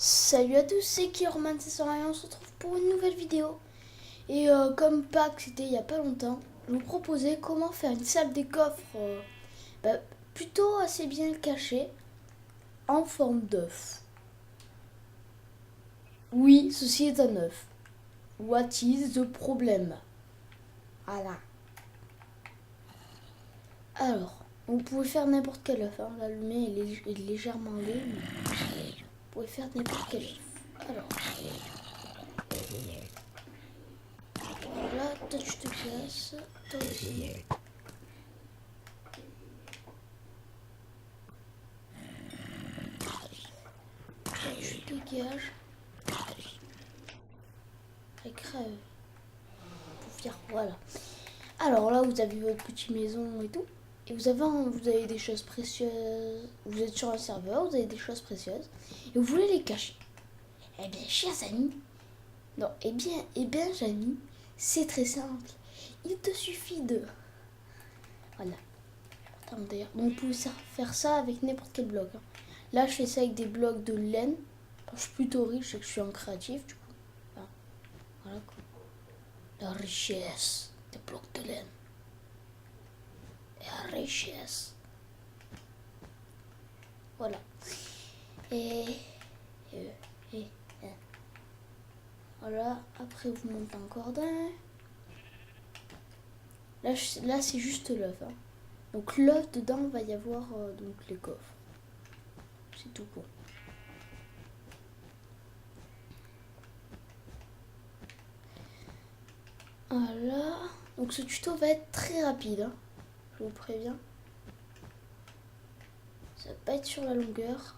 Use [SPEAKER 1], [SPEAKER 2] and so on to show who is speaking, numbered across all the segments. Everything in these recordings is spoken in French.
[SPEAKER 1] Salut à tous, c'est Kiorman, c'est Sora et on se retrouve pour une nouvelle vidéo. Et comme Pâques, c'était il y a pas longtemps, je vous proposais comment faire une salle des coffres bah, plutôt assez bien cachée en forme d'œuf. Oui, ceci est un œuf. What is the problem? Voilà. Alors, vous pouvez faire n'importe quel œuf. Hein. Là, le mien est légèrement laid, mais vous pouvez faire n'importe quel œuf. Alors, là, toi tu te casses, toi aussi. Tu dégages. Et crève. Pour faire, voilà. Alors là, vous avez votre petite maison et tout. Et vous avez des choses précieuses. Vous êtes sur un serveur, vous avez des choses précieuses. Et vous voulez les cacher. Eh bien, chers amis. Non, eh bien, Jamy, c'est très simple. Il te suffit de. Voilà. Attendez. Donc, vous pouvez faire ça avec n'importe quel bloc. Hein. Là, je fais ça avec des blocs de laine. Je suis plutôt riche et que je suis en créatif, du coup. Enfin, voilà quoi. La richesse des blocs de laine. Et la richesse. Voilà. Et, et, et, voilà. Après, vous montez encore d'un. Là c'est juste l'œuf. Hein. Donc l'œuf dedans, il va y avoir donc les coffres. C'est tout con. Voilà. Donc ce tuto va être très rapide. Hein. Je vous préviens. Ça va pas être sur la longueur.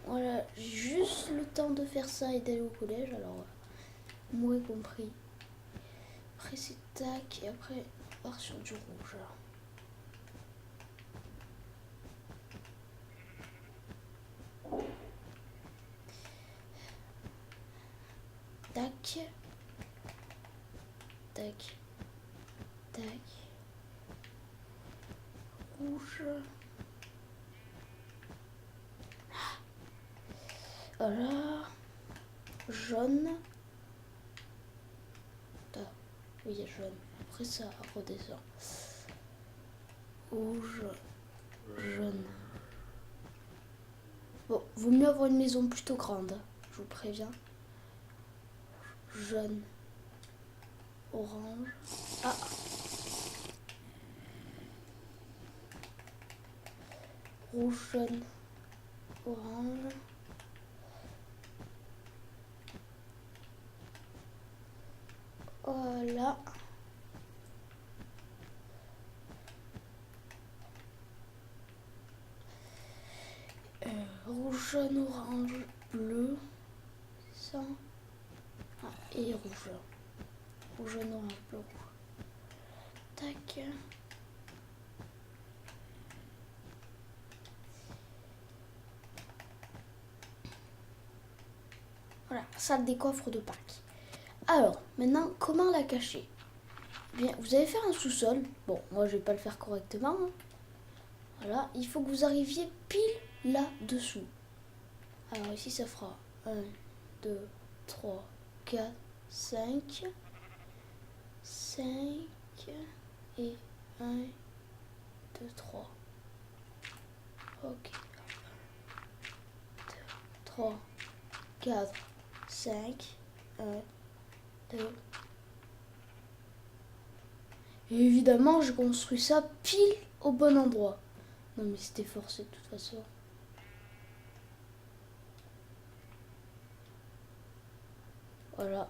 [SPEAKER 1] Voilà, j'ai juste le temps de faire ça et d'aller au collège. Alors, moi compris. Après c'est tac et après on part sur du rouge. Tac. Tac. Tac. Rouge. Voilà. Jaune. Oui, il y a jaune. Après ça redescend. Rouge. Jaune. Bon, vaut mieux avoir une maison plutôt grande. Je vous préviens. Jaune. Orange. Ah. Rouge, jaune. Orange. Voilà. Rouge, jaune, orange, bleu. Ça. Ah, et rouge. Rouge, jaune, orange, bleu, rouge. Tac. Voilà, salle des coffres de Pâques. Alors, maintenant, comment la cacher? Bien, vous allez faire un sous-sol. Bon, moi, je vais pas le faire correctement. Hein. Voilà, il faut que vous arriviez pile là-dessous. Alors ici, ça fera 1, 2, 3, 4, 5. 5 et 1, 2, 3. Ok. 2, 3, 4, 5, 1, 2. Et évidemment, j'ai construit ça pile au bon endroit. Non mais c'était forcé de toute façon. Voilà.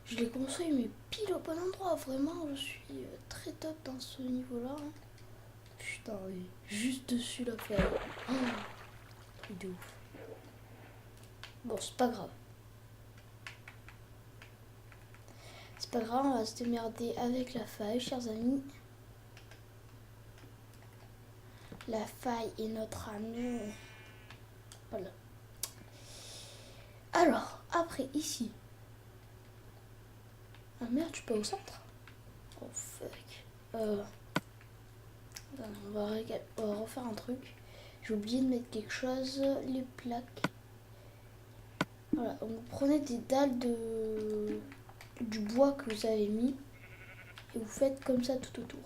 [SPEAKER 1] Je l'ai construit mais pile au bon endroit. Vraiment, je suis très top dans ce niveau-là. Hein. Putain, oui. Juste dessus la feuille. Oh, truc de ouf. Bon, c'est pas grave. C'est pas grave, on va se démerder avec la faille, chers amis. La faille est notre ami. Voilà. Alors, après, ici. Ah merde, je suis pas au centre. Oh fuck. On va refaire un truc. J'ai oublié de mettre quelque chose. Les plaques. Voilà, donc vous prenez des dalles du bois que vous avez mis et vous faites comme ça tout autour.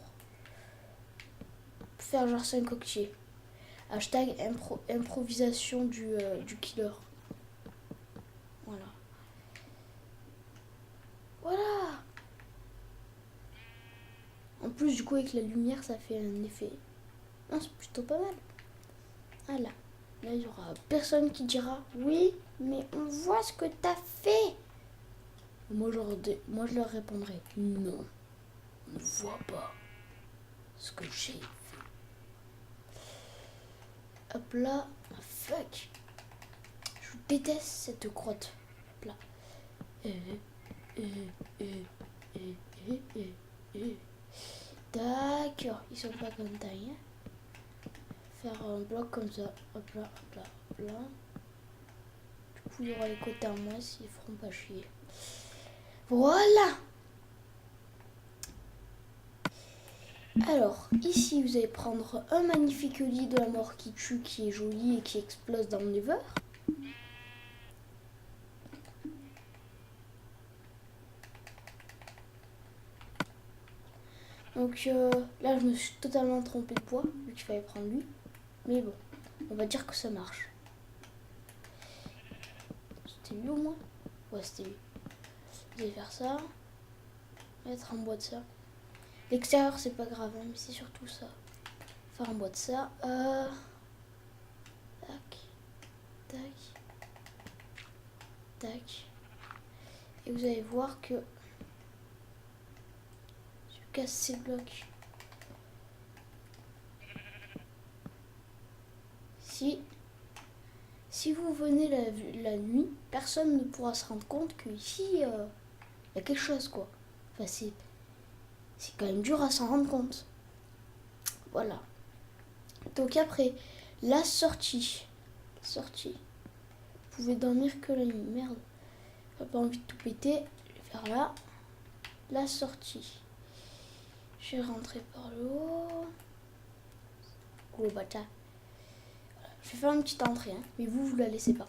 [SPEAKER 1] Pour faire genre 5 coquetiers. Hashtag improvisation du killer. Voilà. Voilà. En plus du coup avec la lumière ça fait un effet. Non, c'est plutôt pas mal. Voilà. Là il y aura personne qui dira oui mais on voit ce que t'as fait. Moi je leur répondrai non. On ne voit pas ce que j'ai fait. Hop là. Ah, fuck. Je déteste cette crotte. Hop là. D'accord. Ils sont pas comme taille. Faire un bloc comme ça. Hop là, hop là, hop là. Du coup, il y aura les côtés à moi s'ils feront pas chier. Voilà. Alors, ici, vous allez prendre un magnifique lit de la mort qui tue, qui est joli et qui explose dans le Nether. Donc là, je me suis totalement trompée de poids, vu qu'il fallait prendre lui. Mais bon, on va dire que ça marche. C'était lui au moins? Ouais, c'était lui. Vous allez faire ça. Mettre en bois de ça. L'extérieur, c'est pas grave, hein, mais c'est surtout ça. Faire en bois de ça. Tac. Tac. Tac. Et vous allez voir que je casse ces blocs. Si vous venez la nuit, personne ne pourra se rendre compte qu'ici, il y a quelque chose, quoi. Enfin, c'est quand même dur à s'en rendre compte. Voilà. Donc après, la sortie. Sortie. Vous pouvez dormir que la nuit. Merde. J'ai pas envie de tout péter. Je vais faire là. La sortie. Je vais rentrer par le haut. Gros bâtard. Je vais faire une petite entrée, hein, mais vous la laissez pas.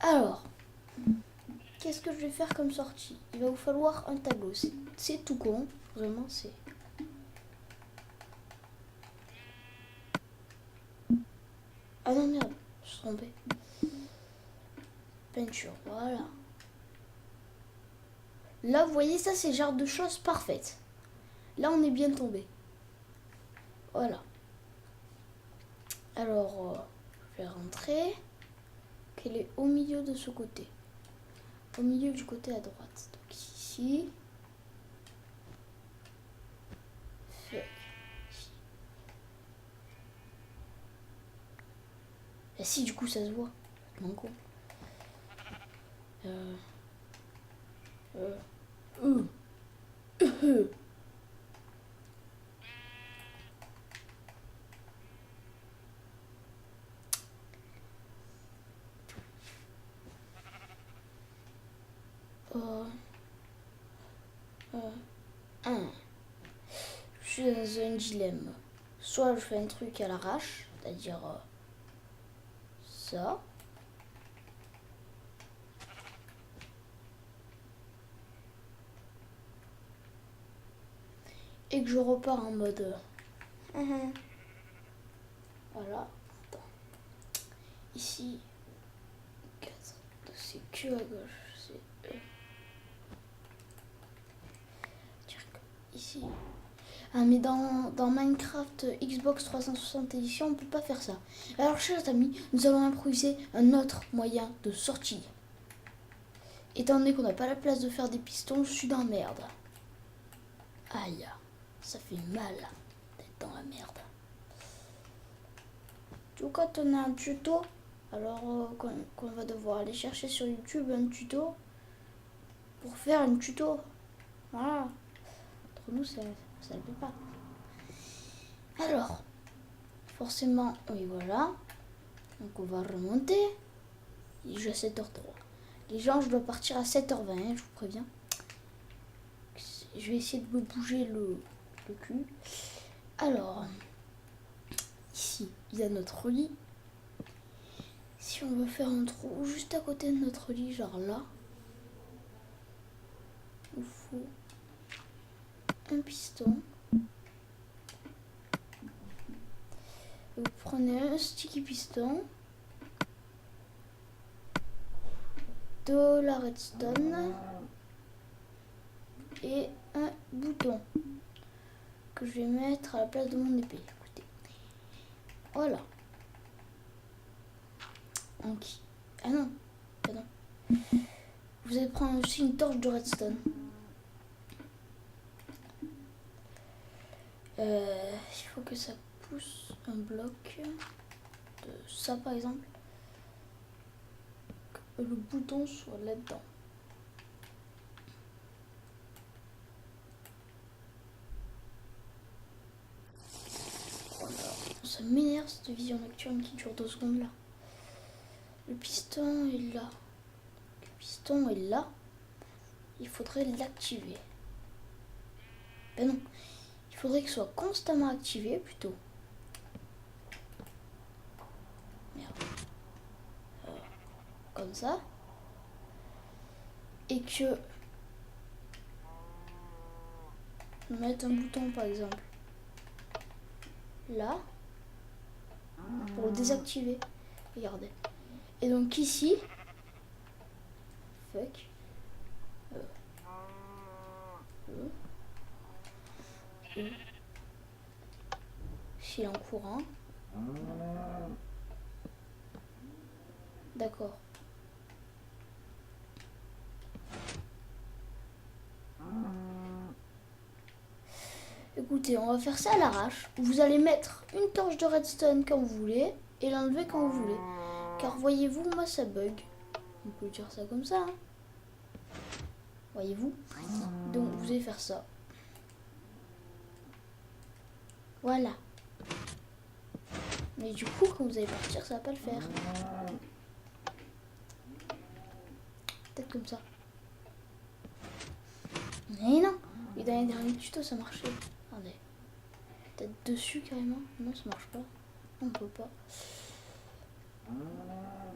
[SPEAKER 1] Alors, qu'est-ce que je vais faire comme sortie? Il va vous falloir un tableau. C'est tout con, vraiment, c'est... Ah non, merde, je suis trompée. Peinture, voilà. Là, vous voyez, ça, c'est le genre de choses parfaites. Là, on est bien tombé. Voilà. Alors, je vais rentrer. Elle est au milieu de ce côté. Au milieu du côté à droite. Donc ici. Et si, du coup, ça se voit. Mon con. Je suis dans un dilemme. Soit je fais un truc à l'arrache, c'est-à-dire ça. Et que je repars en mode... Voilà. Attends. Ici. 4. C'est que à gauche. C'est E. Ici. Ah mais dans Minecraft Xbox 360 édition, on peut pas faire ça. Alors chers amis, nous allons improviser un autre moyen de sortie. Étant donné qu'on n'a pas la place de faire des pistons, je suis dans la merde. Aïe, ça fait mal d'être dans la merde. Tout quand on a un tuto, alors qu'on va devoir aller chercher sur YouTube un tuto pour faire un tuto. Voilà. Entre nous, ça ne le fait pas. Alors, forcément, oui, voilà. Donc, on va remonter. Il est déjà 7h03. Les gens, je dois partir à 7h20, hein, je vous préviens. Je vais essayer de me bouger le cul. Alors, ici, il y a notre lit. Si on veut faire un trou juste à côté de notre lit, genre là, il faut un piston. Vous prenez un sticky piston, de la redstone et un bouton que je vais mettre à la place de mon épée. Écoutez, voilà. Donc, ah non, pardon. Vous allez prendre aussi une torche de redstone. Il faut que ça pousse un bloc de ça par exemple. Que le bouton soit là-dedans. Voilà. Ça m'énerve cette vision nocturne qui dure 2 secondes là. Le piston est là. Le piston est là. Il faudrait l'activer. Ben non. Il faudrait qu'il soit constamment activé plutôt. Merde. Comme ça. Et que je mette un bouton par exemple là pour le désactiver. Regardez. Et donc ici, fuck. S'il est en courant. D'accord. Écoutez, on va faire ça à l'arrache. Vous allez mettre une torche de redstone quand vous voulez et l'enlever quand vous voulez. Car voyez-vous, moi ça bug. On peut dire ça comme ça. Hein. Voyez-vous. Donc vous allez faire ça. Voilà. Mais du coup, quand vous allez partir, ça va pas le faire. Peut-être comme ça. Mais non. Et dans les derniers tutos, ça marchait. Regardez. Peut-être dessus carrément. Non, ça marche pas. On peut pas.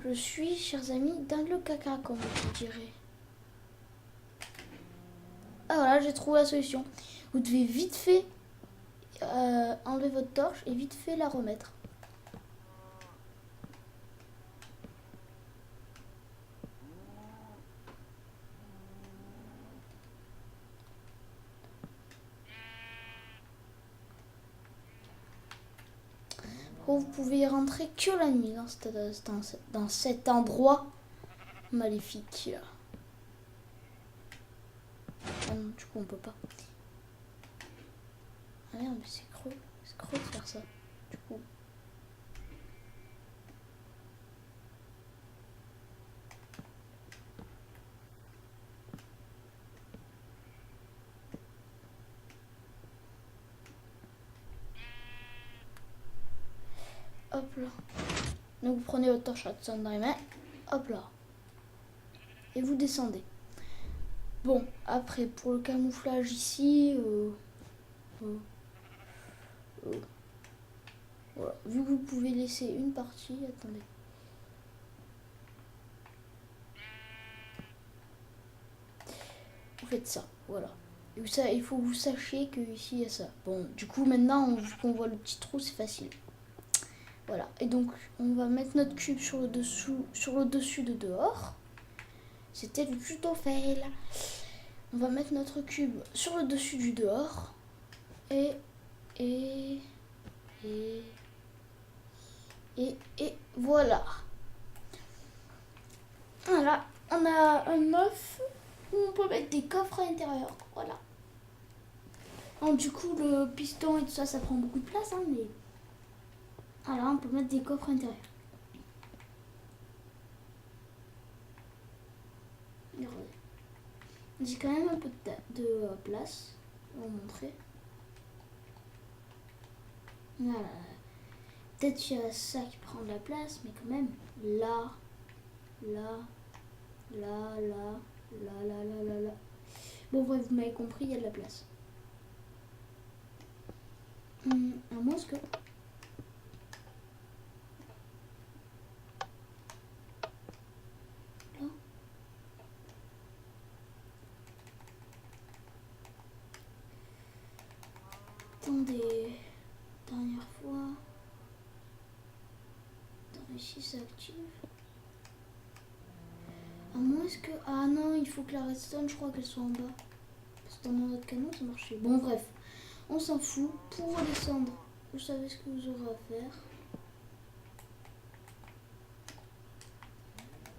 [SPEAKER 1] Je suis, chers amis, dans le caca, comme vous direz. Ah voilà, j'ai trouvé la solution. Vous devez vite fait enlever votre torche et vite fait la remettre. Vous pouvez y rentrer que la nuit dans cet endroit maléfique. Ah non, du coup on peut pas. Ah merde, mais c'est creux. C'est creux de faire ça. Du coup. Hop là. Donc vous prenez votre torche redstone dans les mains. Hop là. Et vous descendez. Bon, après, pour le camouflage ici, voilà. Vu que vous pouvez laisser une partie, attendez. Vous faites ça, voilà. Et ça, il faut que vous sachiez que ici il y a ça. Bon, du coup maintenant, vu qu'on voit le petit trou, c'est facile. Voilà. Et donc, on va mettre notre cube sur le dessus de dehors. C'était le tuto fail. On va mettre notre cube sur le dessus du dehors. Et voilà. Voilà, on a un œuf où on peut mettre des coffres à l'intérieur. Voilà. Alors, du coup, le piston et tout ça, ça prend beaucoup de place, hein, mais voilà, on peut mettre des coffres à l'intérieur. Regardez. J'ai quand même un peu de place. On va vous montrer. Voilà. Peut-être qu'il y a ça qui prend de la place, mais quand même, là, là. Bon, bref, vous m'avez compris, il y a de la place. À moins que... Là. Attendez. Dernière fois. Attends, ici ça active. À moins que... Ah non, il faut que la redstone, je crois qu'elle soit en bas. Parce que dans notre canot, ça marchait. Bon, bref. On s'en fout. Pour redescendre, vous savez ce que vous aurez à faire.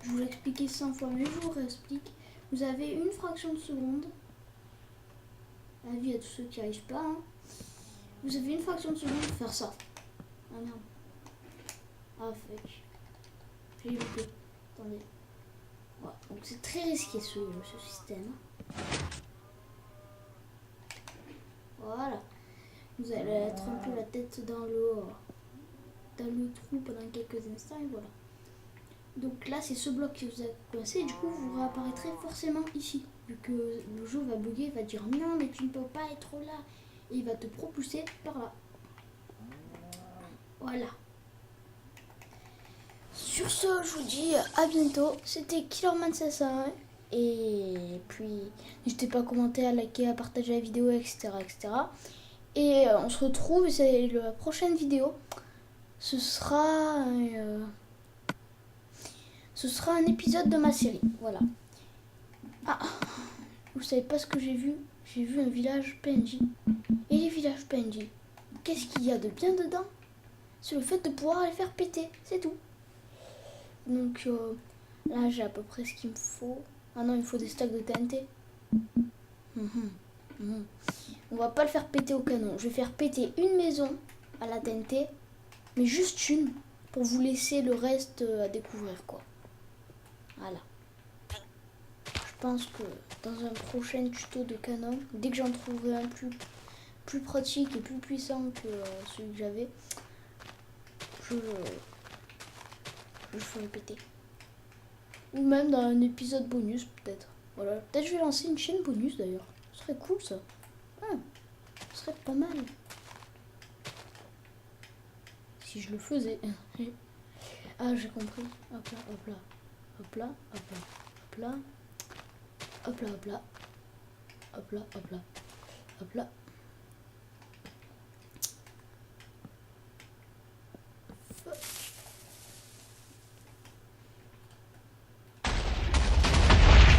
[SPEAKER 1] Je vous l'ai expliqué 100 fois, mais je vous réexplique. Vous avez une fraction de seconde. Avis à tous ceux qui n'y arrivent pas. Hein. Vous avez une fraction de seconde pour faire ça. Ah merde. Ah fuck. J'ai loupé. Attendez. Voilà. Donc c'est très risqué ce système. Voilà. Vous allez être un peu la tête dans le trou pendant quelques instants et voilà. Donc là c'est ce bloc qui vous a coincé et du coup vous réapparaîtrez forcément ici. Vu que le jeu va bugger, il va dire non mais tu ne peux pas être là. Et il va te propulser par là. Voilà. Sur ce, je vous dis à bientôt. C'était Killerman 501. Et puis, n'hésitez pas à commenter, à liker, à partager la vidéo, etc. etc. Et on se retrouve, c'est la prochaine vidéo. Ce sera un épisode de ma série. Voilà. Ah, vous savez pas ce que j'ai vu? J'ai vu un village PNJ. Et les villages PNJ, qu'est-ce qu'il y a de bien dedans? C'est le fait de pouvoir les faire péter, c'est tout. Donc là j'ai à peu près ce qu'il me faut. Ah non, il me faut des stacks de TNT. On va pas le faire péter au canon. Je vais faire péter une maison à la TNT, mais juste une, pour vous laisser le reste à découvrir quoi. Voilà. Je pense que dans un prochain tuto de canon, dès que j'en trouverai un plus pratique et plus puissant que celui que j'avais, je ferai péter. Ou même dans un épisode bonus peut-être. Voilà. Peut-être je vais lancer une chaîne bonus d'ailleurs. Ce serait cool ça. Ce serait pas mal. Si je le faisais. Ah j'ai compris. Hop là, hop là. Hop là, hop là. Hop là. Hop là, hop là. Hop là, hop là. Hop là.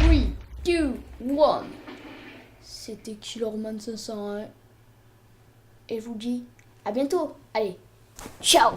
[SPEAKER 1] 3, 2, 1. C'était Killerman 501. Et je vous dis à bientôt. Allez, ciao.